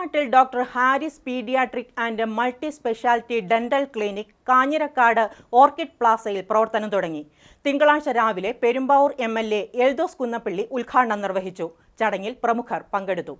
Kulangattil doctor Haris pediatric and multi speciality dental clinic Kanjirakkad orchid പ്ലാസയിൽ പ്രവർത്തനം തുടങ്ങി. തിങ്കളാഴ്ച രാവിലെ പെരുമ്പാവൂർ MLA എൽദോസ് കുന്നപ്പള്ളി ഉദ്ഘാടനം നിർവഹിച്ചു. ചടങ്ങിൽ പ്രമുഖർ പങ്കെടുത്തു.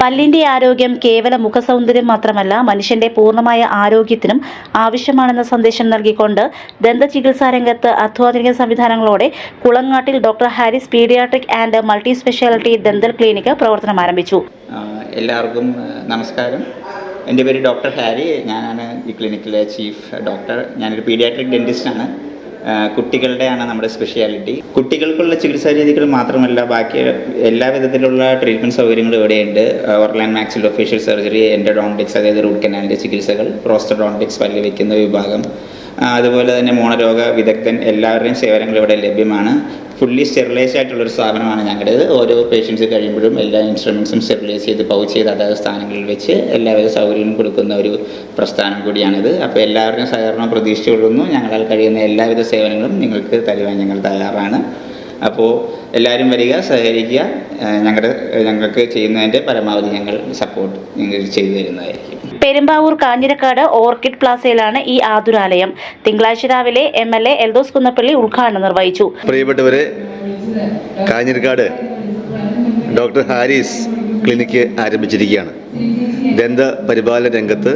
പല്ലിന്റെ ആരോഗ്യം കേവല മുഖസൗന്ദര്യം മാത്രമല്ല, മനുഷ്യന്റെ പൂർണ്ണമായ ആരോഗ്യത്തിനും ആവശ്യമാണെന്ന സന്ദേശം നൽകിക്കൊണ്ട് ദന്ത ചികിത്സാ രംഗത്ത് അത്യാധുനിക സംവിധാനങ്ങളോടെ കുളങ്ങാട്ടിൽ doctor Haris pediatric and multi speciality dental clinic പ്രവർത്തനം ആരംഭിച്ചു. എല്ലാവർക്കും നമസ്കാരം. എൻ്റെ പേര് ഡോക്ടർ ഹാരി. ഞാനാണ് ഈ ക്ലിനിക്കിലെ ചീഫ് ഡോക്ടർ. ഞാനൊരു പീഡിയാട്രിക് ഡെന്റിസ്റ്റാണ്. കുട്ടികളുടെയാണ് നമ്മുടെ സ്പെഷ്യാലിറ്റി. കുട്ടികൾക്കുള്ള ചികിത്സാ രീതികൾ മാത്രമല്ല, ബാക്കി എല്ലാ വിധത്തിലുള്ള ട്രീറ്റ്മെൻറ്റ് സൗകര്യങ്ങളും ഇവിടെയുണ്ട്. ഓർലാൻ മാക്സിലോഫേഷ്യൽ സർജറി, എൻഡോഡോണ്ടിക്സ്, അതായത് റൂട്ട് കനാലിൻ്റെ ചികിത്സകൾ, പ്രോസ്റ്റോഡോണ്ടിക്സ് പല്ല് വയ്ക്കുന്ന വിഭാഗം, അതുപോലെ തന്നെ മോണരോഗ വിദഗ്ധൻ, എല്ലാവരുടെയും സേവനങ്ങൾ ഇവിടെ ലഭ്യമാണ്. ഫുള്ളി സ്റ്റെറിലൈസ്ഡ് ആയിട്ടുള്ളൊരു സ്ഥാപനമാണ് ഞങ്ങളുടേത്. ഓരോ പേഷ്യൻസ് കഴിയുമ്പോഴും എല്ലാ ഇൻസ്ട്രുമെൻസും സ്റ്റെറിലൈസ് ചെയ്ത് പൗച്ച് ചെയ്ത് അതായത് സ്ഥാനങ്ങളിൽ വെച്ച് എല്ലാവിധ സൗകര്യങ്ങളും കൊടുക്കുന്ന ഒരു പ്രസ്ഥാനം കൂടിയാണിത്. അപ്പോൾ എല്ലാവരുടെയും സഹകരണം പ്രതീക്ഷിച്ചുകൊള്ളുന്നു. ഞങ്ങളാൽ കഴിയുന്ന എല്ലാവിധ സേവനങ്ങളും നിങ്ങൾക്ക് തരുവാൻ ഞങ്ങൾ തയ്യാറാണ്. അപ്പോൾ എല്ലാവരും വരിക, സഹകരിക്കുക. ഞങ്ങൾക്ക് ചെയ്യുന്നതിൻ്റെ പരമാവധി ഞങ്ങൾ സപ്പോർട്ട് ചെയ്തു തരുന്നതായിരിക്കും. പെരുമ്പാവൂർ കാഞ്ഞിരക്കാട് ഓർക്കിഡ് പ്ലാസയിലാണ് ഈ ആതുരാലയം. തിങ്കളാഴ്ച രാവിലെ MLA എൽദോസ് കുന്നപ്പള്ളി ഉദ്ഘാടനം നിർവഹിച്ചു. പ്രിയപ്പെട്ടവരെ, കാഞ്ഞിരക്കാട് ഡോക്ടർ ഹാരിസ് ക്ലിനിക്ക് ആരംഭിച്ചിരിക്കുകയാണ്. ദന്ത പരിപാലന രംഗത്ത്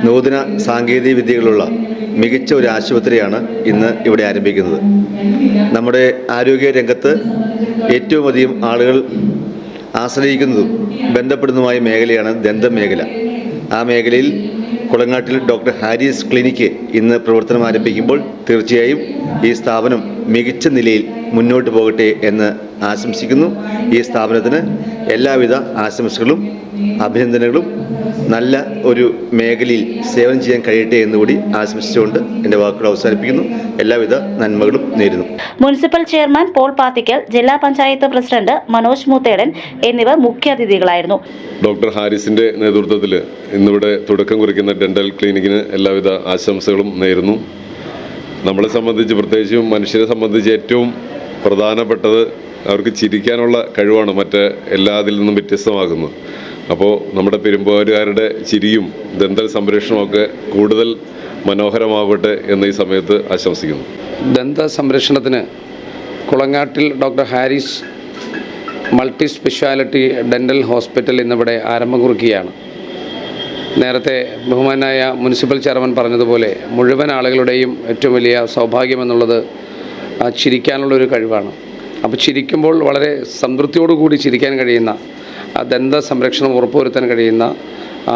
നൂതന സാങ്കേതിക വിദ്യകളുള്ള മികച്ച ഒരു ആശുപത്രിയാണ് ഇന്ന് ഇവിടെ ആരംഭിക്കുന്നത്. നമ്മുടെ ആരോഗ്യ രംഗത്ത് ഏറ്റവും അധികം ആളുകൾ ആശ്രയിക്കുന്നതും ബന്ധപ്പെടുന്നതുമായ മേഖലയാണ് ദന്തമേഖല. ആ മേഖലയിൽ കുളങ്ങാട്ടിൽ ഡോക്ടർ ഹാരിസ് ക്ലിനിക്ക് ഇന്ന് പ്രവർത്തനം ആരംഭിക്കുമ്പോൾ തീർച്ചയായും ഈ സ്ഥാപനം മികച്ച നിലയിൽ മുന്നോട്ട് പോകട്ടെ എന്ന് ആശംസിക്കുന്നു. ഈ സ്ഥാപനത്തിന് എല്ലാവിധ ആശംസകളും അഭിനന്ദനങ്ങളും നല്ല ഒരു മേഖലയിൽ സേവനം ചെയ്യാൻ കഴിയട്ടെ എന്നുകൂടി ആശംസിച്ചുകൊണ്ട് എൻ്റെ വാക്കുകൾ അവസാനിപ്പിക്കുന്നു. എല്ലാവിധ നന്മകളും നേരുന്നു. മുനിസിപ്പൽ ചെയർമാൻ പോൾ പാത്തിക്കൽ, ജില്ലാ പഞ്ചായത്ത് പ്രസിഡന്റ് മനോജ് മൂത്തേടൻ എന്നിവർ മുഖ്യാതിഥികളായിരുന്നു. ഡോക്ടർ ഹാരിസിന്റെ നേതൃത്വത്തിൽ ഇന്നിവിടെ തുടക്കം കുറിക്കുന്ന ഡെന്റൽ ക്ലിനിക്കിന് എല്ലാവിധ ആശംസകളും നേരുന്നു. നമ്മളെ സംബന്ധിച്ച്, പ്രത്യേകിച്ചും മനുഷ്യരെ സംബന്ധിച്ച് ഏറ്റവും പ്രധാനപ്പെട്ടത് അവർക്ക് ചിരിക്കാനുള്ള കഴിവാണ് മറ്റ് എല്ലാതിൽ നിന്നും വ്യത്യസ്തമാക്കുന്നത്. അപ്പോൾ നമ്മുടെ പെരുമ്പാവൂരുകാരുടെ ചിരിയും ദന്തൽ സംരക്ഷണമൊക്കെ കൂടുതൽ മനോഹരമാവട്ടെ എന്ന് ഈ സമയത്ത് ആശംസിക്കുന്നു. ദന്ത സംരക്ഷണത്തിന് കുളങ്ങാട്ടിൽ doctor Haris multi speciality dental hospital ഇന്നിവിടെ ആരംഭം കുറിക്കുകയാണ്. നേരത്തെ ബഹുമാനായ മുനിസിപ്പൽ ചെയർമാൻ പറഞ്ഞതുപോലെ മുഴുവൻ ആളുകളുടെയും ഏറ്റവും വലിയ സൗഭാഗ്യമെന്നുള്ളത് ചിരിക്കാനുള്ളൊരു കഴിവാണ്. അപ്പോൾ ചിരിക്കുമ്പോൾ വളരെ സംതൃപ്തിയോടുകൂടി ചിരിക്കാൻ കഴിയുന്ന, ദന്ത സംരക്ഷണം ഉറപ്പുവരുത്താൻ കഴിയുന്ന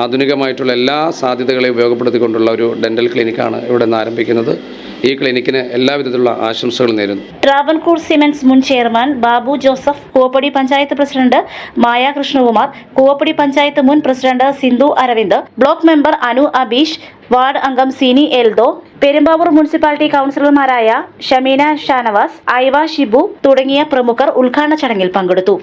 ആധുനികമായിട്ടുള്ള എല്ലാ സാധ്യതകളെയും ഉപയോഗപ്പെടുത്തിക്കൊണ്ടുള്ള ഒരു ഡെന്റൽ ക്ലിനിക്കാണ് ഇവിടെ നിന്ന് ആരംഭിക്കുന്നത്. ഈ ക്ലിനിക്കിന് എല്ലാവിധത്തിലുള്ള ആശംസകൾ നേരുന്നു. ട്രാവൻകൂർ സിമന്റ്സ് മുൻ ചെയർമാൻ ബാബു ജോസഫ്, കൂവപ്പടി പഞ്ചായത്ത് പ്രസിഡന്റ് മായ കൃഷ്ണകുമാർ, കൂവപ്പടി പഞ്ചായത്ത് മുൻ president Sindhu Aravind, block member Anu Abeesh, ward അംഗം സിനി എൽദോ, പെരുമ്പാവൂർ മുനിസിപ്പാലിറ്റി കൗൺസിലർമാരായ ഷമീന ഷാനവാസ്, ഐവ ഷിബു തുടങ്ങിയ പ്രമുഖർ ഉദ്ഘാടന ചടങ്ങിൽ പങ്കെടുത്തു.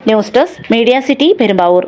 News desk media city Perumbavoor.